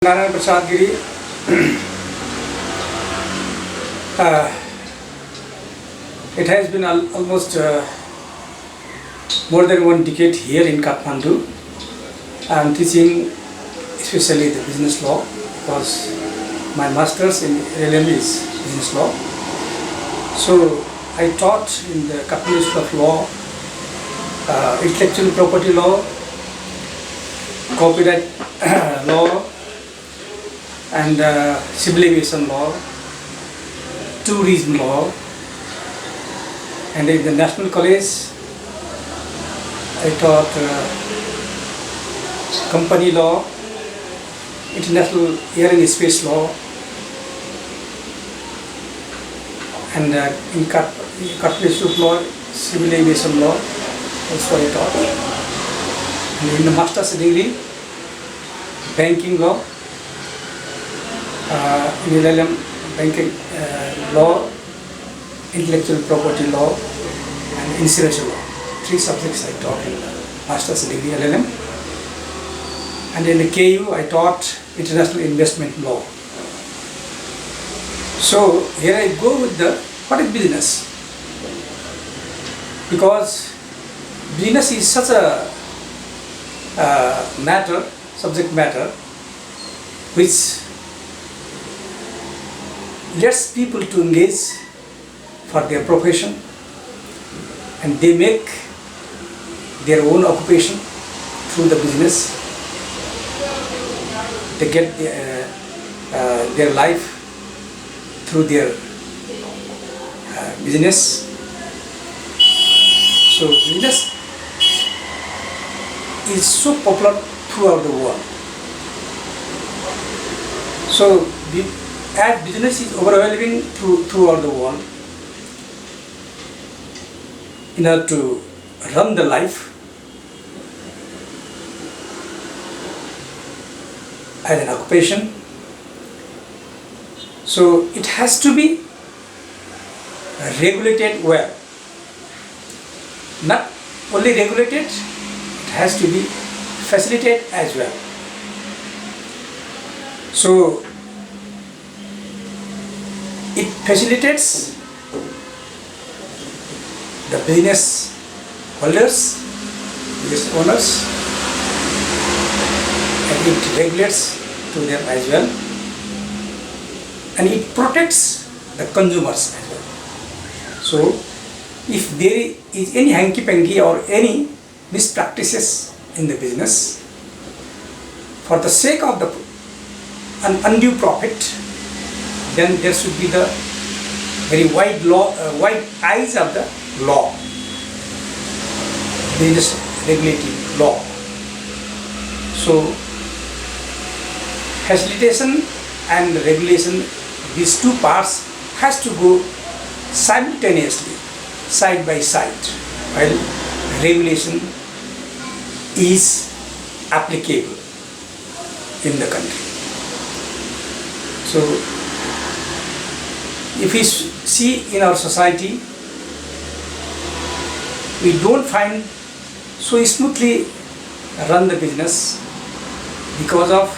Narayan Prasad Giri. It has been almost more than 1 decade here in Kathmandu. I am teaching especially the business law because my master's in LLM is business law. So I taught in the Kathmandu School of Law, intellectual property law, copyright law, and civil aviation law, tourism law, and in the National College I taught company law, international air and space law, and in Kathmandu School of Law, civil aviation law also I taught. And in the master's degree, banking law, in LLM, banking law, intellectual property law, and insurance law. 3 subjects I taught in the master's degree LLM. And in the KU I taught international investment law. So here I go with the what is business, because business is such a subject matter which lets people to engage for their profession, and they make their own occupation through the business. They get their life through their business. So business is so popular throughout the world. So as business is overwhelming throughout the world, in order to run the life as an occupation, so it has to be regulated well. Not only regulated, it has to be facilitated as well. So it facilitates the business holders, business owners, and it regulates to them as well, and it protects the consumers as well. So if there is any hanky-panky or any mispractices in the business, for the sake of an undue profit, then there should be the very wide eyes of the law, business regulating law. So facilitation and regulation, these two parts has to go simultaneously, side by side, while regulation is applicable in the country. So if we see in our society, we don't find so smoothly run the business because of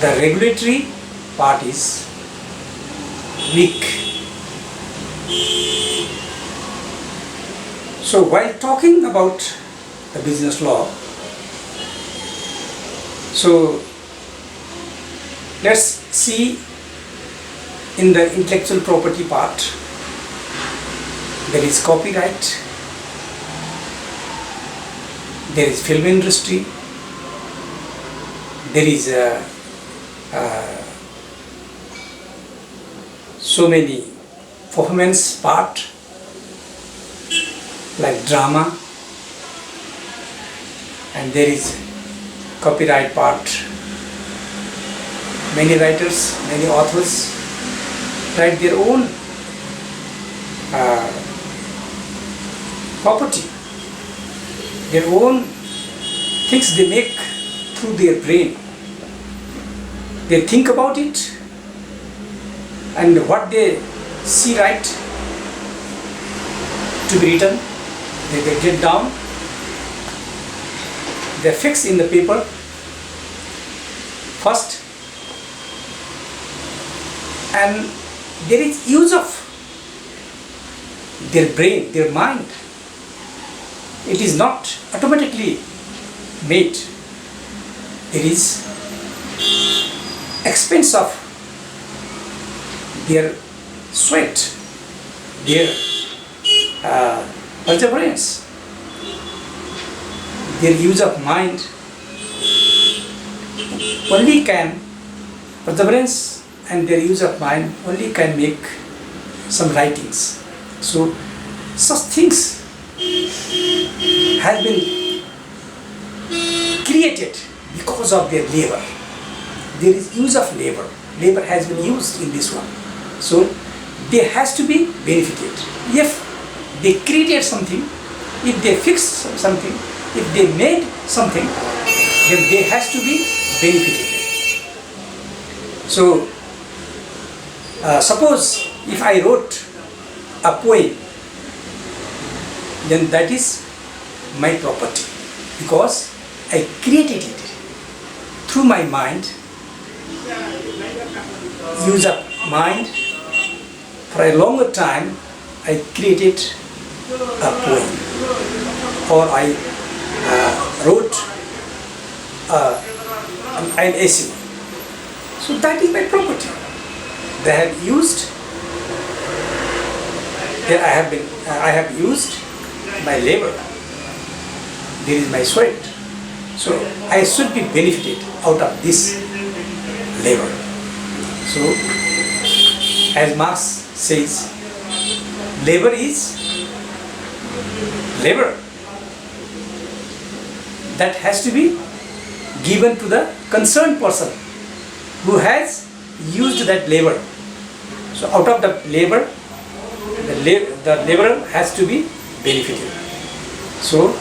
the regulatory part is weak. So while talking about the business law, so let's see in the intellectual property part, there is copyright, there is film industry, there is so many performance part like drama, and there is copyright part. Many writers, many authors write their own property, their own things they make through their brain. They think about it, and what they see right to be written, they get down, they fix in the paper, first, and there is use of their brain, their mind. It is not automatically made. There is expense of their sweat, their perseverance, their use of mind. Only can perseverance and their use of mind only can make some writings. So such things have been created because of their labor. There is use of labor. Labor has been used in this one. So there has to be benefited. If they created something, if they fixed something, if they made something, then there has to be benefited. So suppose if I wrote a poem, then that is my property because I created it through my mind, use of mind. For a longer time I created a poem, or I wrote an essay. So that is my property. They have used, I have used my labor. There is my sweat. So I should be benefited out of this labor. So as Marx says, labor is labor that has to be given to the concerned person who has used that labor. So out of the labor, the laborer has to be benefited. So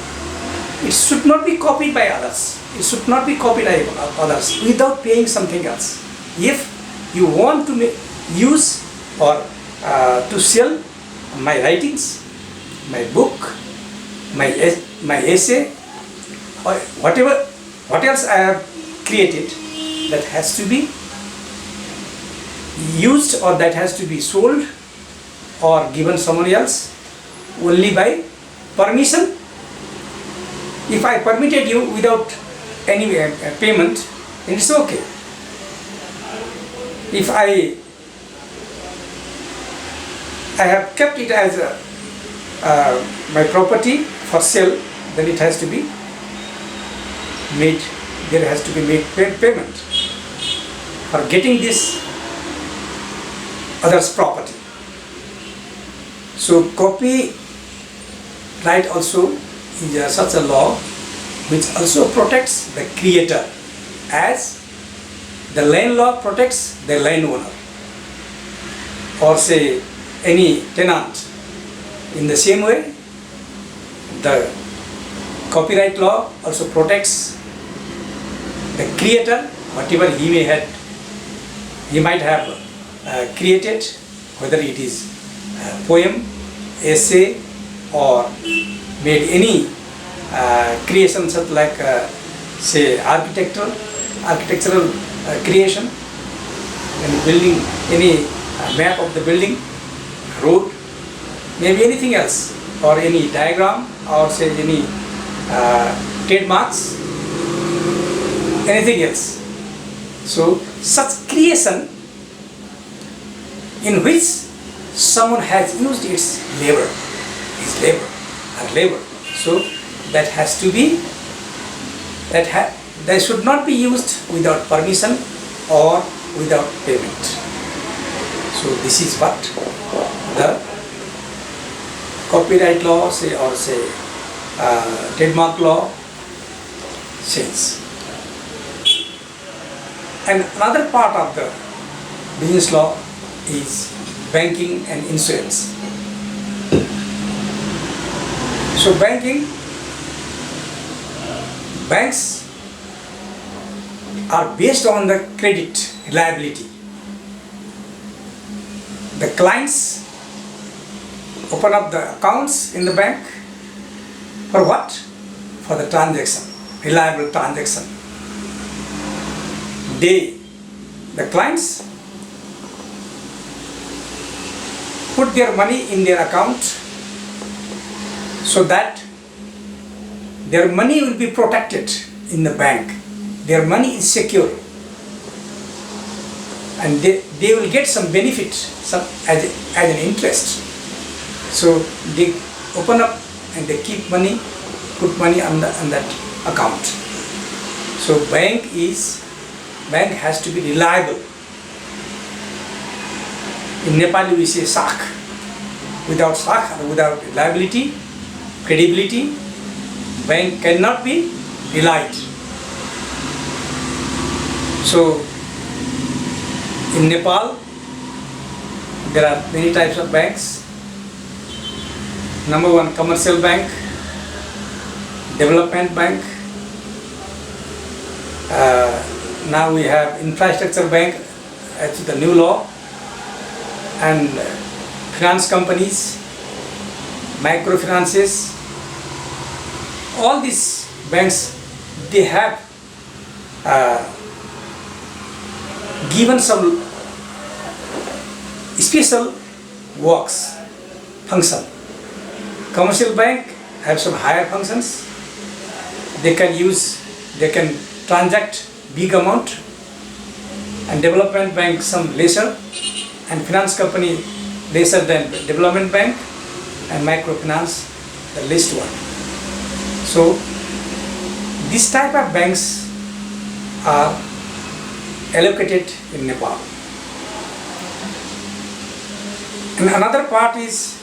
it should not be copied by others. It should not be copied by others without paying something else. If you want to use or to sell my writings, my book, my essay, or what else I have created, that has to be used or that has to be sold or given someone else only by permission. If I permitted you without any payment, then it's okay. If I have kept it as my property for sale, then it has to be made, there has to be made payment for getting this other's property. So copyright also is such a law which also protects the creator, as the land law protects the landowner, or say any tenant. In the same way, the copyright law also protects the creator, whatever he might have created, whether it is a poem, essay, or made any creation such like say architectural creation, and building any map of the building, road, maybe anything else, or any diagram, or say any trademarks, anything else. So such creation in which someone has used its labor, her labor. So that has to be, that should not be used without permission or without payment. So this is what the copyright law or trademark law says. And another part of the business law is banking and insurance. So banks are based on the credit reliability. The clients open up the accounts in the bank for what? For the transaction, reliable transaction. the clients put their money in their account so that their money will be protected in the bank. Their money is secure, and they will get some benefit as an interest. So they open up and they keep money, put money on that account. So bank has to be reliable. In Nepali we say sakh. Without sakh, without reliability, credibility, bank cannot be relied. So in Nepal there are many types of banks. Number one, commercial bank, development bank. Now we have infrastructure bank as the new law, and finance companies, microfinances. All these banks, they have given some special works, function. Commercial bank have some higher functions. They can transact big amount, and development bank some lesser, and finance company lesser than development bank, and microfinance the least one. So this type of banks are allocated in Nepal. And another part is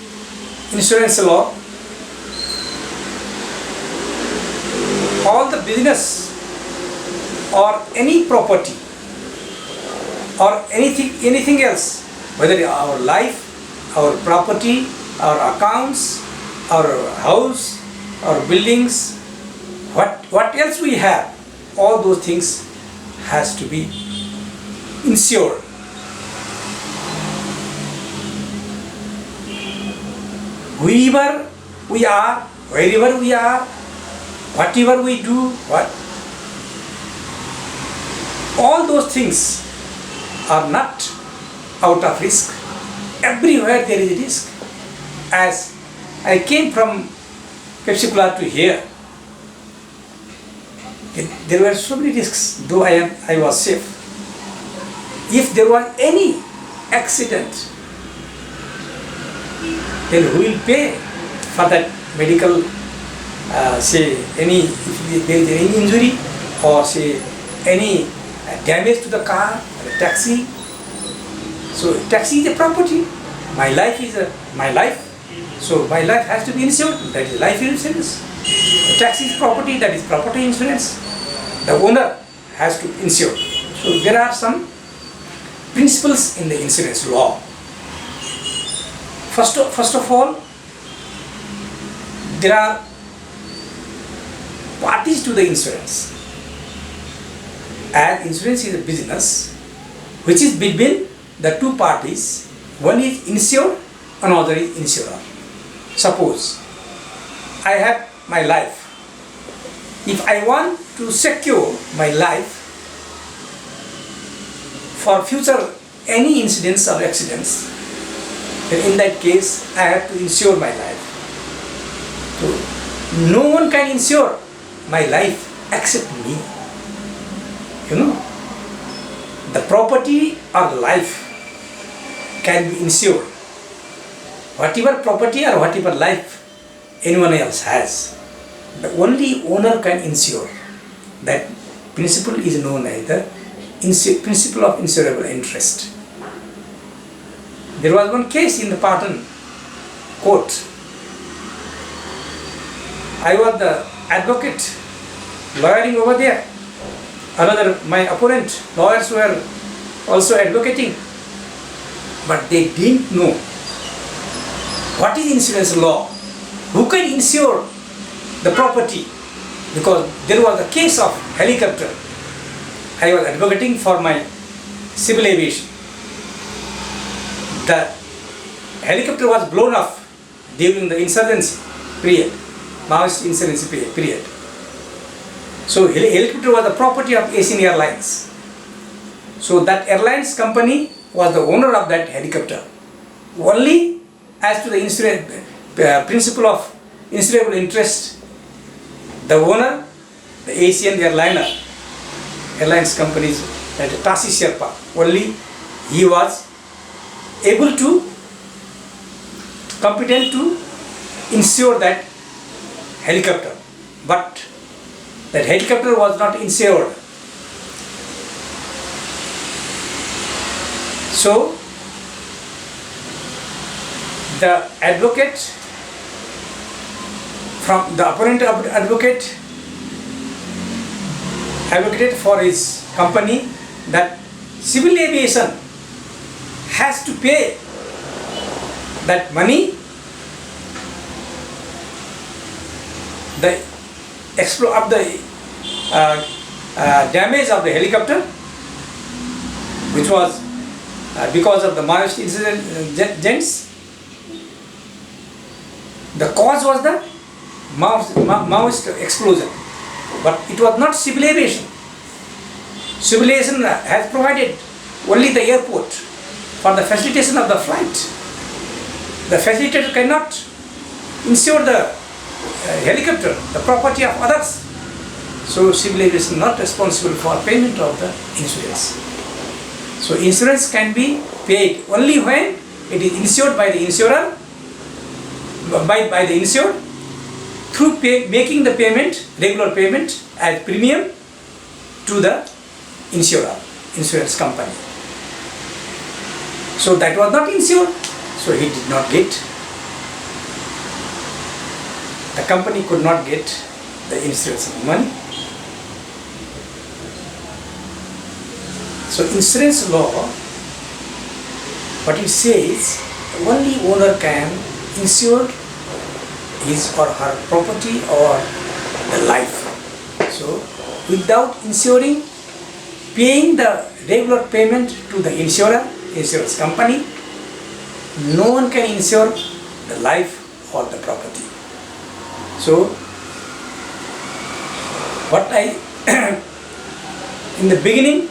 insurance law. All the business or any property or anything else, whether our life, our property, our accounts, our house, our buildings, what else we have, all those things has to be insured. Whoever we are, wherever we are, whatever we do, all those things are not out of risk. Everywhere there is a risk. As I came from Pepsi-Cola to here, there were so many risks, though I was safe. If there was any accident, then who will pay for that medical, if there is any injury, or say any damage to the car or a taxi? So taxi is a property. My life is my life. So my life has to be insured. That is life insurance. The taxi is property. That is property insurance. The owner has to insure. So there are some principles in the insurance law. First of all, there are parties to the insurance. As insurance is a business which is between the two parties. One is insured, another is insurer. Suppose I have my life. If I want to secure my life for future any incidents or accidents, then in that case I have to insure my life. So no one can insure my life except me. The property or life can be insured. Whatever property or whatever life anyone else has, the only owner can insure. That principle is known as the principle of insurable interest. There was one case in the Patan court. I was the advocate lawyering over there. My opponent lawyers were also advocating, but they didn't know what is insurance law, who can insure the property, because there was a case of helicopter. I was advocating for my civil aviation. The helicopter was blown off during the insurgency period, Maoist insurgency period. So helicopter was the property of Asian Airlines. So that airlines company was the owner of that helicopter. Only as to the principle of insurable interest, the owner, the Asian Airlines companies, that Tasi Sherpa, only he was able to, competent to insure that helicopter. But that helicopter was not insured. So the advocate, from the opponent advocate advocated for his company that civil aviation has to pay that money, the of the damage of the helicopter, which was because of the Maoist incidents. The cause was the Maoist explosion, but it was not civil aviation. Civil aviation has provided only the airport for the facilitation of the flight. The facilitator cannot insure the helicopter, the property of others. So civil aviation is not responsible for payment of the insurance. So insurance can be paid only when it is insured by the insurer, by the insured, through making the payment, regular payment as premium to the insurer, insurance company. So that was not insured, so he did not get, the company could not get the insurance money. So insurance law, what it says, only owner can insure his or her property or the life. So without insuring, paying the regular payment to the insurer, insurance company, no one can insure the life or the property. So what I in the beginning,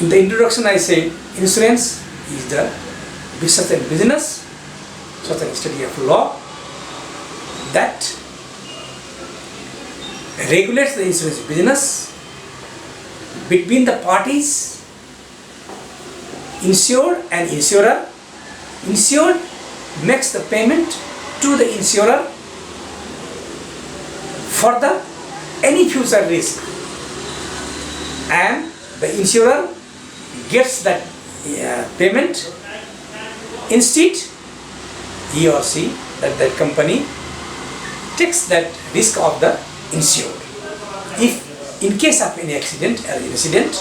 in the introduction I said, insurance is such a business, such a study of law that regulates the insurance business between the parties, insured and insurer. Insured makes the payment to the insurer for the any future risk, and the insurer gets that payment. Instead, he or she, that company, takes that risk of the insured. If in case of any accident or incident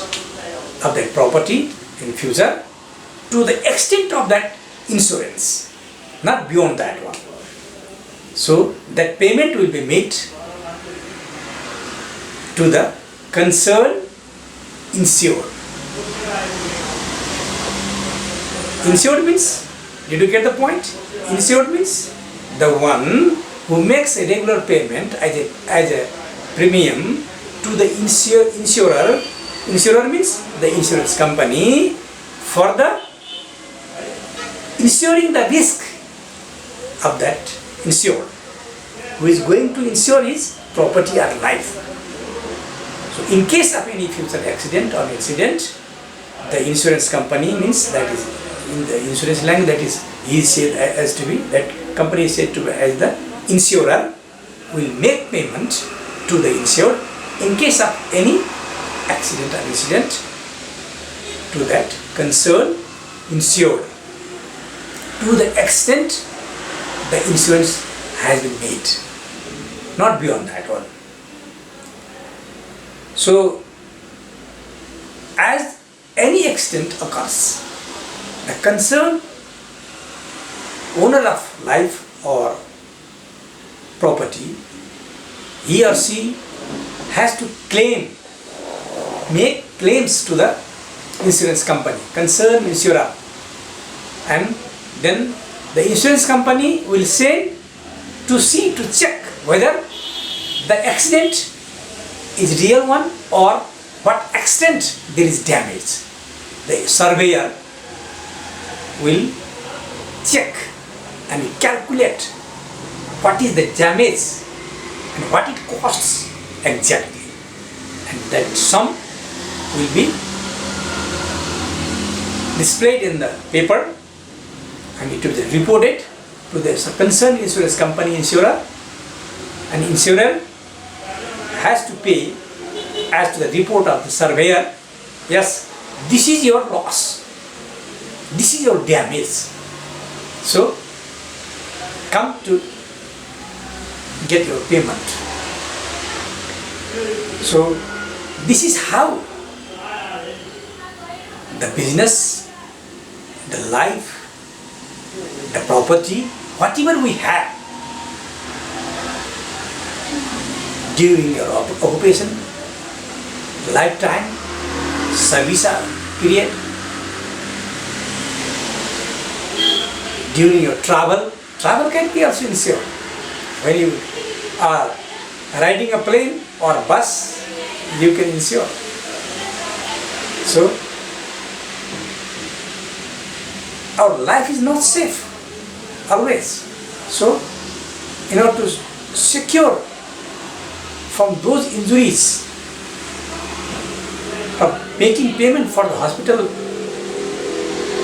of that property in future, to the extent of that insurance, not beyond that one. So that payment will be made to the concerned insured. Insured means, did you get the point? Insured means the one who makes a regular payment as a premium to the insurer. Insurer means the insurance company, for the insuring the risk of that insured, who is going to insure his property or life. So in case of any future accident or incident, the insurance company means, that is in the insurance language, that is said as to be, that company is said to be as the insurer, will make payment to the insured in case of any accident or incident to that concerned insured, to the extent the insurance has been made, not beyond that one. So as any accident occurs, the concerned owner of life or property, he or she has to make claims to the insurance company, concerned insurer, and then the insurance company will send to check whether the accident is real one or what extent there is damage. The surveyor will check and calculate what is the damage and what it costs exactly, and that sum will be displayed in the paper and it will be reported to the concerned insurance company insurer, and insurer has to pay as to the report of the surveyor. Yes, this is your loss, this is your damage, so come to get your payment. So this is how the business, the life, the property, whatever we have during your occupation, lifetime, service period, during your travel can be also insured. When you are riding a plane or a bus, you can insure. So our life is not safe always. So in order to secure from those injuries, or making payment for the hospital,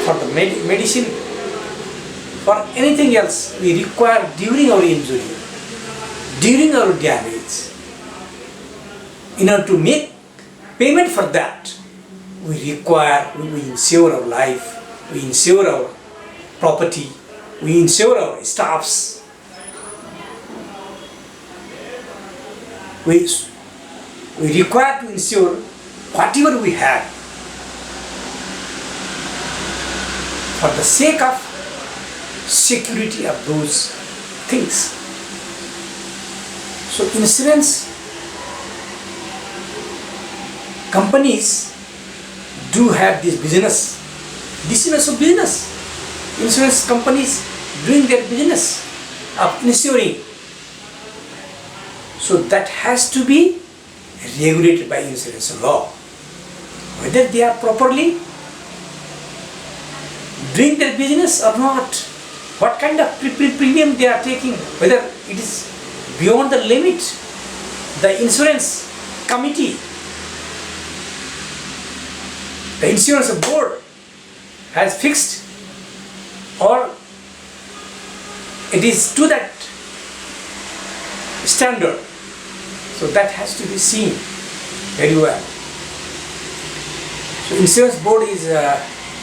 for the medicine, for anything else we require during our injury, during our damage, in order to make payment for that, we insure our life, we insure our property, we insure our staffs. We require to insure whatever we have for the sake of security of those things. So insurance companies do have this business. This is also business. Insurance companies doing their business of insuring. So that has to be regulated by insurance law. Whether they are properly doing their business or not, what kind of premium they are taking, whether it is beyond the limit the insurance committee, the insurance board has fixed, or it is to that standard. So that has to be seen very well. So insurance board is